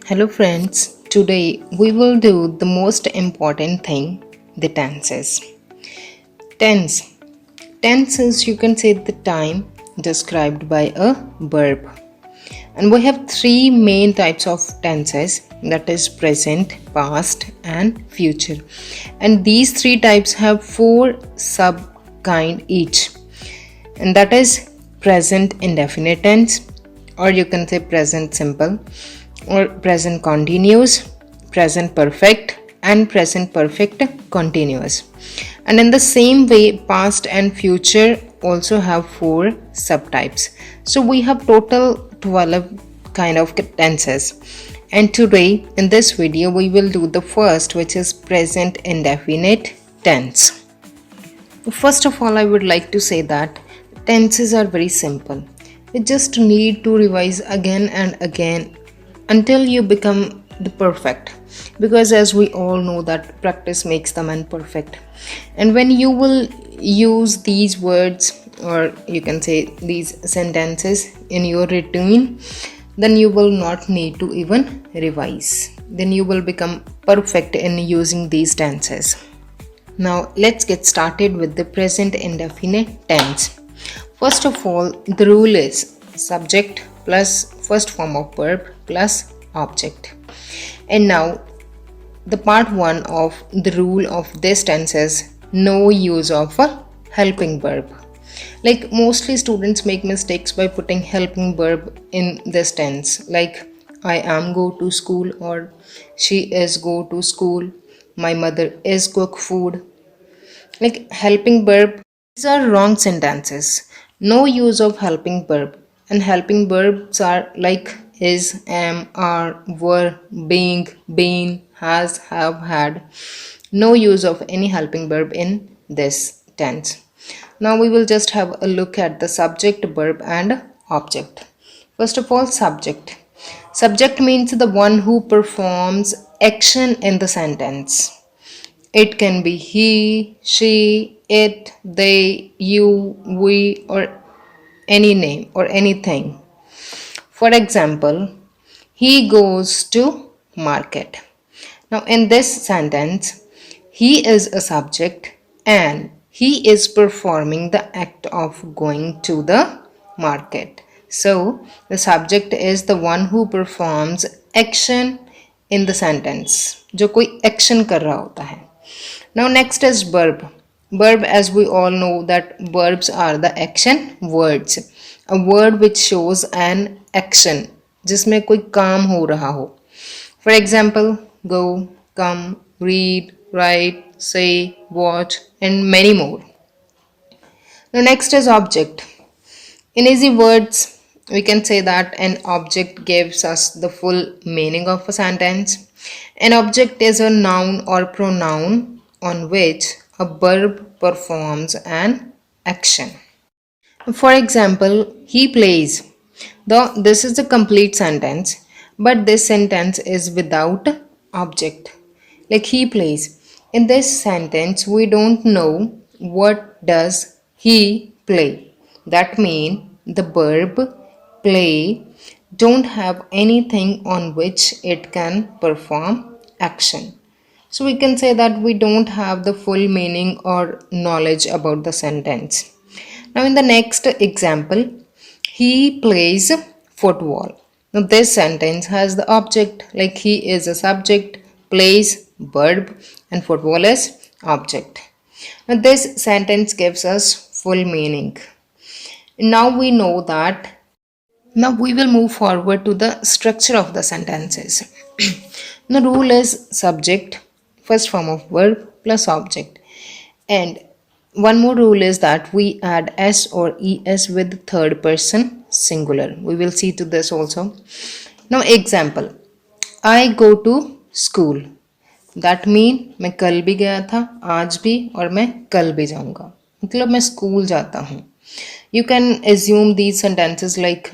Hello friends, today we will do the most important thing, the tenses. Tense. Tense is, you can say, the time described by a verb. And we have three main types of tenses, that is present, past and future. And these three types have four sub kind each. And that is present indefinite tense, or you can say present simple, or present continuous, present perfect, and present perfect continuous. And in the same way, past and future also have four subtypes. So we have total 12 kind of tenses. And today in this video we will do the first, which is present indefinite tense. First of all, I would like to say that tenses are very simple. You just need to revise again and again until you become the perfect, because as we all know that practice makes the man perfect. And when you will use these words, or you can say these sentences in your routine, then you will not need to even revise. Then you will become perfect in using these tenses. Now let's get started with the present indefinite tense. First of all, the rule is subject plus first form of verb plus object. And now the part 1 of the rule of this tense is no use of a helping verb. Like mostly students make mistakes by putting helping verb in this tense, like I am go to school, or she is go to school, my mother is cook food. Like helping verb, these are wrong sentences. No use of helping verb. And helping verbs are like is, am, are, were, being, been, has, have, had. No use of any helping verb in this tense. Now we will just have a look at the subject, verb and object. First of all, subject. Subject means the one who performs action in the sentence. It can be he, she, it, they, you, we, or any name or anything. For example, he goes to market. Now, in this sentence, he is a subject and he is performing the act of going to the market. So, the subject is the one who performs action in the sentence. जो कोई action कर रहा होता है. Now next is verb. Verb, as we all know that verbs are the action words. A word which shows an action जिसमें कोई काम हो रहा हो. For example, go, come, read, write, say, watch and many more. Now next is object. In easy words, we can say that an object gives us the full meaning of a sentence. An object is a noun or pronoun on which a verb performs an action. For example, he plays. Though this is a complete sentence, but this sentence is without object. Like he plays. In this sentence, we don't know what does he play. That means the verb play don't have anything on which it can perform action. So we can say that we don't have the full meaning or knowledge about the sentence. Now in the next example, he plays football. Now this sentence has the object, like he is a subject, plays verb and football is object. Now this sentence gives us full meaning. Now we know that. Now we will move forward to the structure of the sentences. The rule is subject, first form of verb plus object. And one more rule is that we add s or es with third person singular. We will see to this also. Now example, I go to school. That mean मैं कल भी गया था, आज भी और मैं कल भी जाऊंगा. मतलब मैं स्कूल जाता हूँ. You can assume these sentences like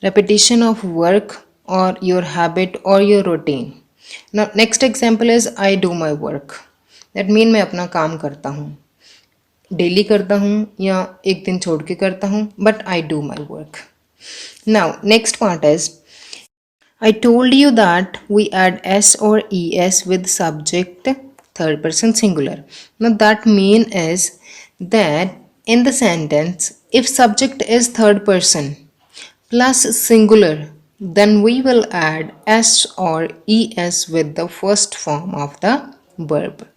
repetition of work or your habit or your routine. Now next example is I do my work. That mean मैं अपना काम करता हूँ. डेली करता हूँ या एक दिन छोड़ के करता हूँ, but I do my work. Now next part is I told you that we add s or es with subject third person singular. Now that mean is that in the sentence, if subject is third person plus singular, then we will add s or es with the first form of the verb.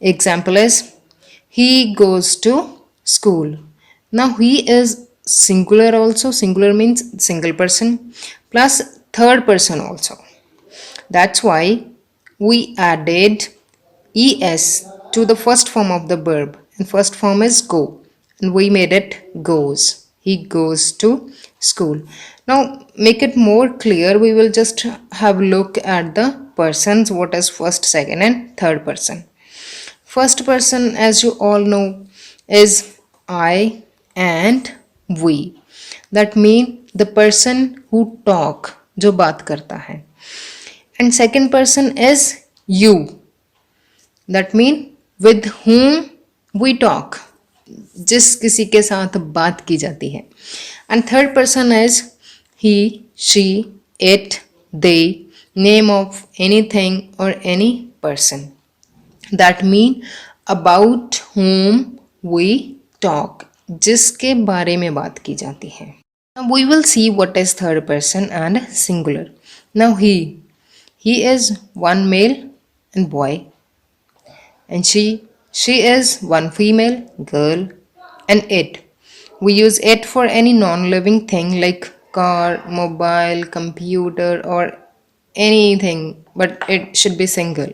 Example is he goes to school. Now he is singular also. Singular means single person plus third person also. That's why we added es to the first form of the verb. And first form is go. And we made it goes. He goes to school. Now make it more clear. We will just have a look at the persons. What is first, second and third person. First person, as you all know, is I and we. That means the person who talk, जो बात करता है. And second person is you. That means with whom we talk. जिस किसी के साथ बात की जाती है. And third person is he, she, it, they, name of anything or any person. That mean about whom we talk, जिसके बारे में बात की जाती है. Now we will see what is third person and singular. Now he is one male and boy, and she is one female girl, and it. We use it for any non-living thing like car, mobile, computer, or anything, but it should be single.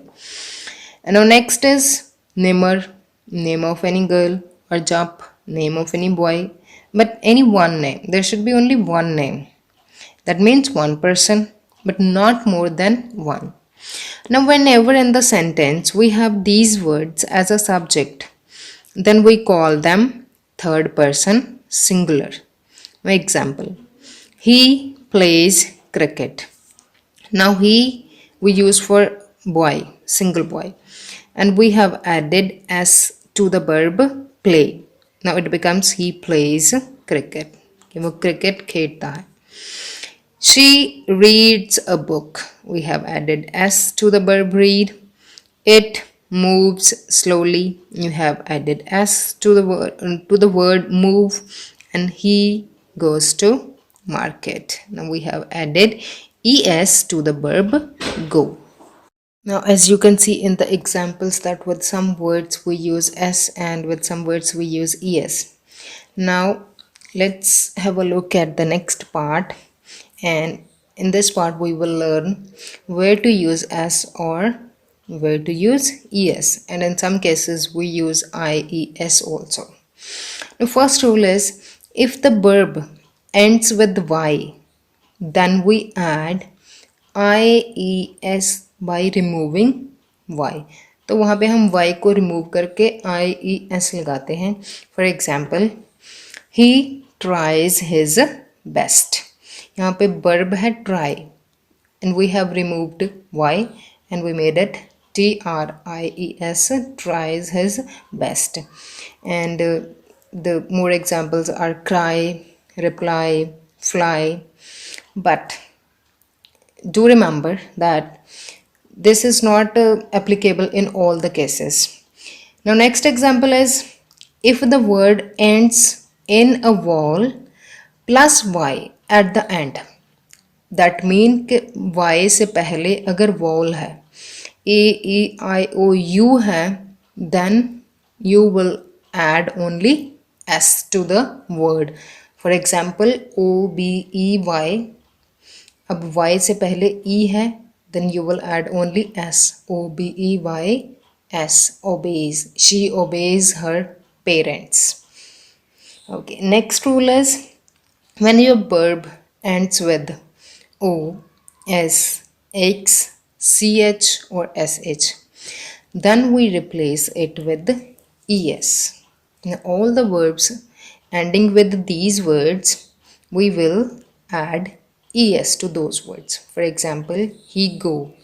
And now next is Nimar, name of any girl, or Jap, name of any boy, but any one name. There should be only one name. That means one person, but not more than one. Now, whenever in the sentence we have these words as a subject, then we call them third person singular. For example, he plays cricket. Now he we use for boy, single boy, and we have added s to the verb play. Now it becomes he plays cricket. वो cricket खेलता है. She reads a book. We have added s to the verb read. It moves slowly. You have added s to the word move, and he goes to market. Now we have added es to the verb go. Now as you can see in the examples that with some words we use s and with some words we use es. Now let's have a look at the next part, and in this part we will learn where to use s or where to use es, and in some cases we use ies also. The first rule is if the verb ends with y, then we add ies by removing y. तो वहाँ पे हम y को remove करके ies लगाते हैं. For example he tries his best. यहाँ पे verb है try, and we have removed y and we made it tries, tries his best. And the more examples are cry, reply, fly. But do remember that this is not applicable in all the cases. Now next example is if the word ends in a vowel plus y at the end. That mean कि y से पहले अगर vowel है, a, e, I, o, u है, then you will add only s to the word. For example, o, b, e, y. अब y से पहले e है, then you will add only s. O, b, e, y, s. Obeys. She obeys her parents. Okay, next rule is when your verb ends with o, s, x, ch or sh, then we replace it with es. Now all the verbs ending with these words, we will add es to those words. For example, he go,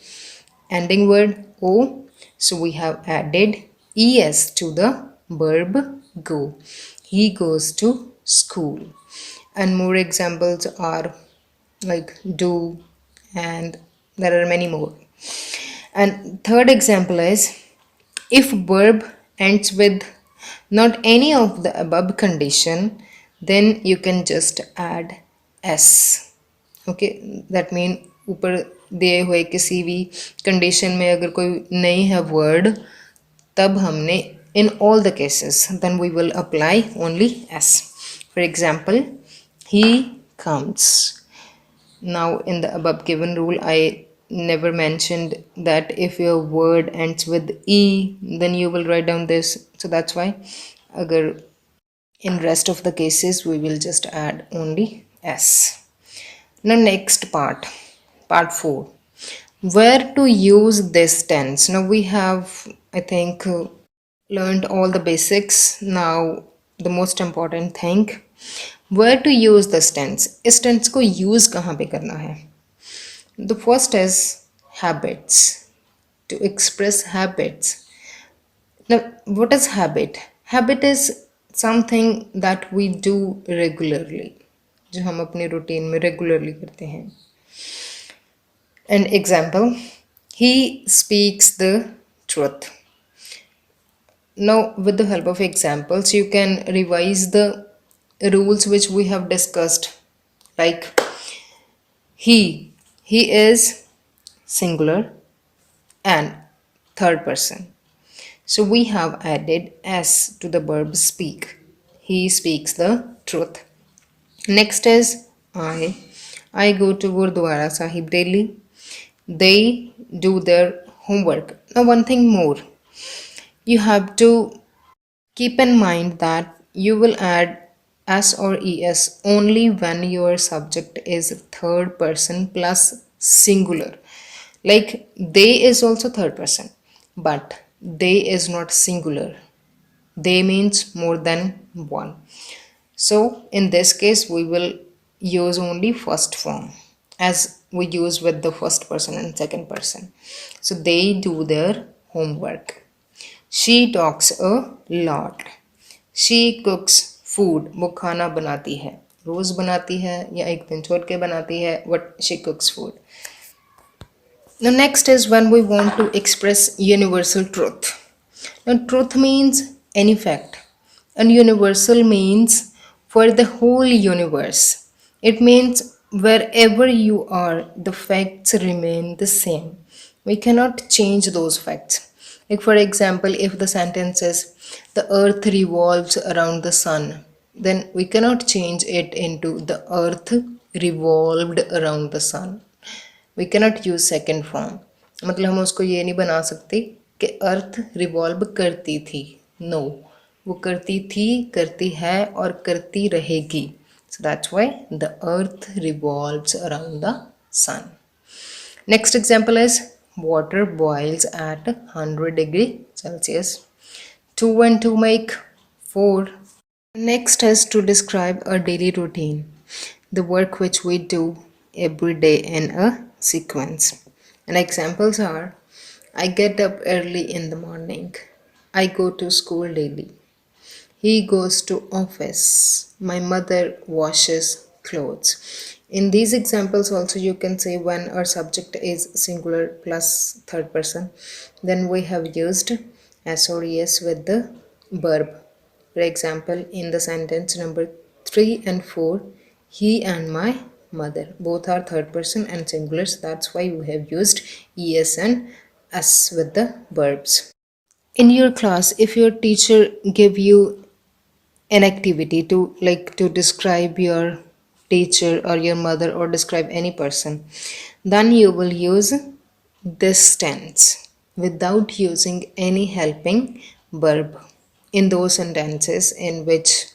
ending word o, so we have added es to the verb go. He goes to school. And more examples are like do and there are many more. And third example is if verb ends with not any of the above condition, then you can just add s. Okay that mean ऊपर दिए हुए किसी भी condition में अगर कोई नहीं है वर्ड, तब हमने in all the cases then we will apply only S. For example he comes. Now in the above given rule I never mentioned that if your word ends with e then you will write down this, so that's why agar in rest of the cases we will just add only s. Now next part 4, where to use this tense. Now we have, I think, learned all the basics. Now the most important thing, where to use this tense. इस tense को use कहाँ पे करना है? The first is habits, to express habits. Now what is habit? Habit is something that we do regularly, जो हम अपने routine में रेगुलरली करते हैं. An example, he speaks the truth. Now with the help of examples you can revise the rules which we have discussed. Like he is singular and third person, so we have added s to the verb speak. He speaks the truth. Next is I go to Gurdwara Sahib daily. They do their homework. Now one thing more, you have to keep in mind that you will add s or es only when your subject is third person plus singular. Like they is also third person, but they is not singular. They means more than one. So in this case we will use only first form as we use with the first person and second person. So they do their homework. She talks a lot. She cooks food. वो खाना बनाती है, रोज बनाती है या एक दिन छोड़ के बनाती है, but she cooks food. Now next is when we want to express universal truth. Now truth means any fact, and universal means for the whole universe. It means wherever you are the facts remain the same. We cannot change those facts. Like for example, if the sentence is the earth revolves around the sun, then we cannot change it into the earth revolved around the sun. We cannot use second form. मतलब हम उसको ये नहीं बना सकते कि अर्थ revolve करती थी. नो, वो करती थी, करती है और करती रहेगी. So that's why the earth revolves around the sun. Next example is water boils at 100 degree Celsius. 2 and 2 make 4. Next is to describe a daily routine, the work which we do every day in a sequence. And examples are I get up early in the morning. I go to school daily. He goes to office. My mother washes clothes. In these examples also you can say when our subject is singular plus third person, then we have used s or es with the verb. For example, in the sentence number 3 and 4, he and my mother, both are third person and singulars. That's why we have used es and s with the verbs. In your class, if your teacher give you an activity to describe your teacher or your mother or describe any person, then you will use this tense without using any helping verb in those sentences in which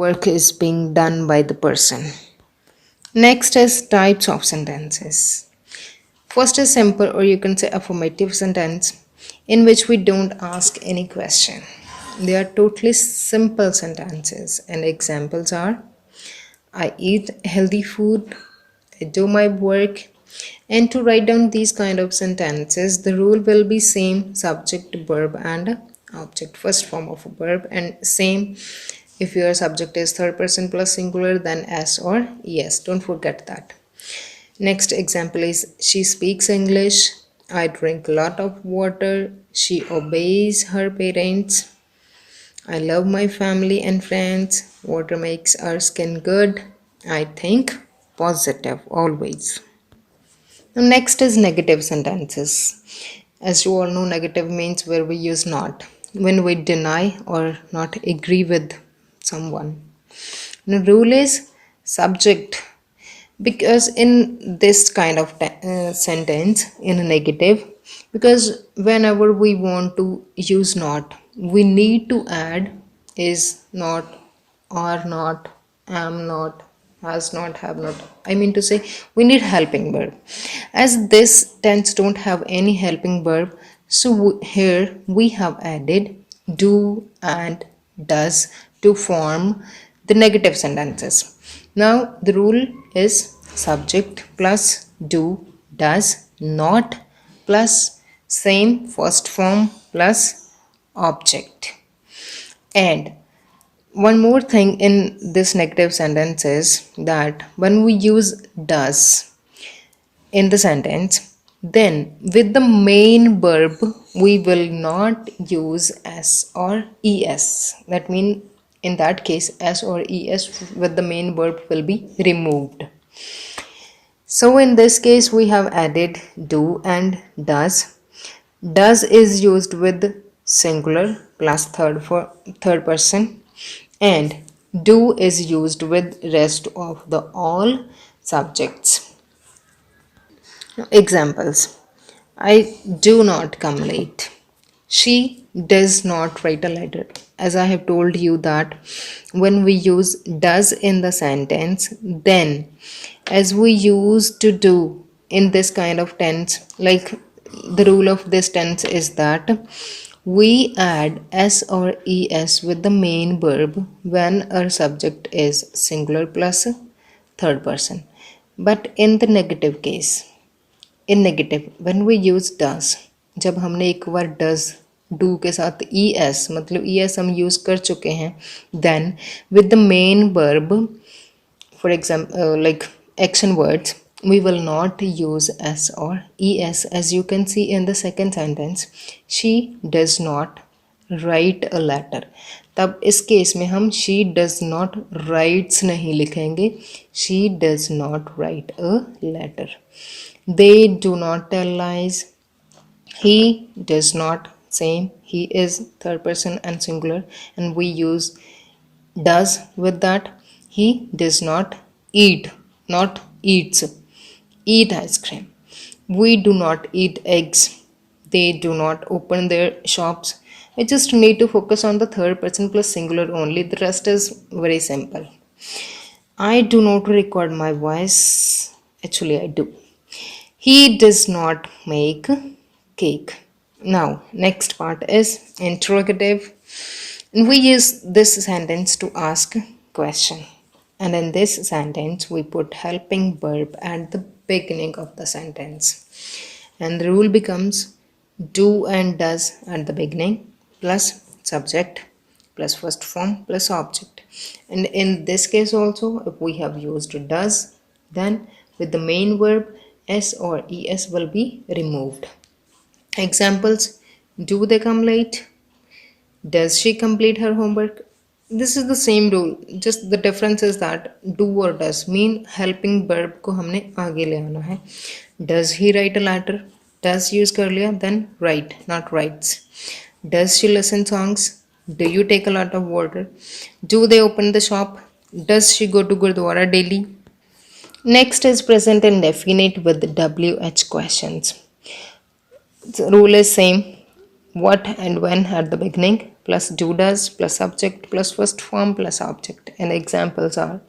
work is being done by the person. Next is types of sentences. First is simple, or you can say affirmative sentence, in which we don't ask any question. They are totally simple sentences, and examples are I eat healthy food, I do my work. And to write down these kind of sentences, the rule will be same subject, verb and object, first form of a verb, and same if your subject is third person plus singular, then s or es. Don't forget that. Next example is she speaks English. I drink a lot of water. She obeys her parents. I love my family and friends. Water makes our skin good. I think positive always. Now next is negative sentences. As you all know, negative means where we use not, when we deny or not agree with someone. The rule is subject, because in this kind of sentence in a negative, because whenever we want to use not, we need to add is not, are not, am not, has not, have not. I mean to say, we need helping verb. As this tense don't have any helping verb, so here we have added do and does to form the negative sentences. Now the rule is subject plus do, does, not plus same first form plus object. And one more thing in this negative sentence is that when we use does in the sentence, then with the main verb we will not use s or es. That means in that case s or es with the main verb will be removed. So in this case we have added do and does. Does is used with singular plus third person, and do is used with rest of the all subjects. Examples: I do not come late. She does not write a letter. As I have told you that when we use does in the sentence, then as we used to do in this kind of tense, like the rule of this tense is that we add s or es with the main verb when our subject is singular plus third person. But in the negative case, in negative when we use does, जब हमने एक बार does do के साथ E S मतलब E S हम use कर चुके हैं, then with the main verb for example like action words, we will not use s or es. As you can see in the second sentence, she does not write a letter. तब इस case में हम she does not writes नहीं लिखेंगे, she does not write a letter. They do not tell lies. He does not, same, he is third person and singular, and we use does with that. He does not eat, not eats, eat ice cream. We do not eat eggs. They do not open their shops. I just need to focus on the third person plus singular only. The rest is very simple. I do not record my voice. Actually, I do. He does not make cake. Now, next part is interrogative. And we use this sentence to ask question. And in this sentence, we put helping verb at the beginning of the sentence. And the rule becomes do and does at the beginning plus subject plus first form plus object. And in this case also, if we have used does, then with the main verb s or es will be removed. Examples: do they come late? Does she complete her homework? This is the same rule, just the difference is that do or does mean helping verb को हमने आगे ले आना है. Does he write a letter? Does use कर लिया, then write, not writes. Does she listen songs? Do you take a lot of water? Do they open the shop? Does she go to Gurdwara daily? Next is present indefinite with WH questions. The rule is same. What and when at the beginning plus do does plus subject plus first form plus object. And examples are: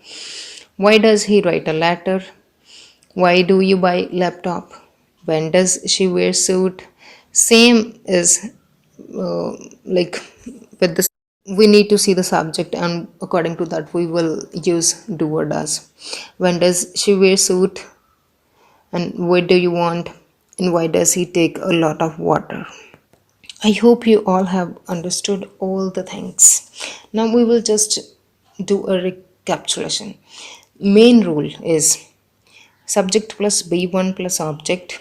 why does he write a letter? Why do you buy laptop? When does she wear suit? Same is like with the, we need to see the subject, and according to that we will use do or does. When does she wear suit? And what do you want? And why does he take a lot of water? I hope you all have understood all the things. Now we will just do a recapitulation. Main rule is Subject plus be1 plus object.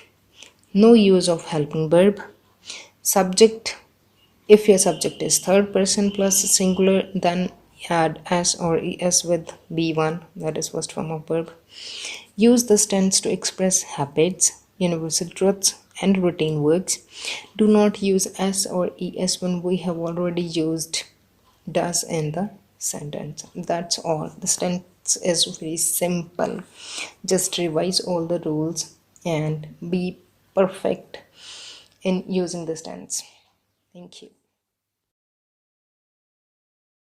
No use of helping verb. Subject, if your subject is third person plus singular, then add s or es with be1, that is first form of verb. Use this tense to express habits, universal truths, and routine works. Do not use s or es when we have already used does in the sentence. That's all. The sentence is very simple. Just revise all the rules and be perfect in using this tense. Thank you.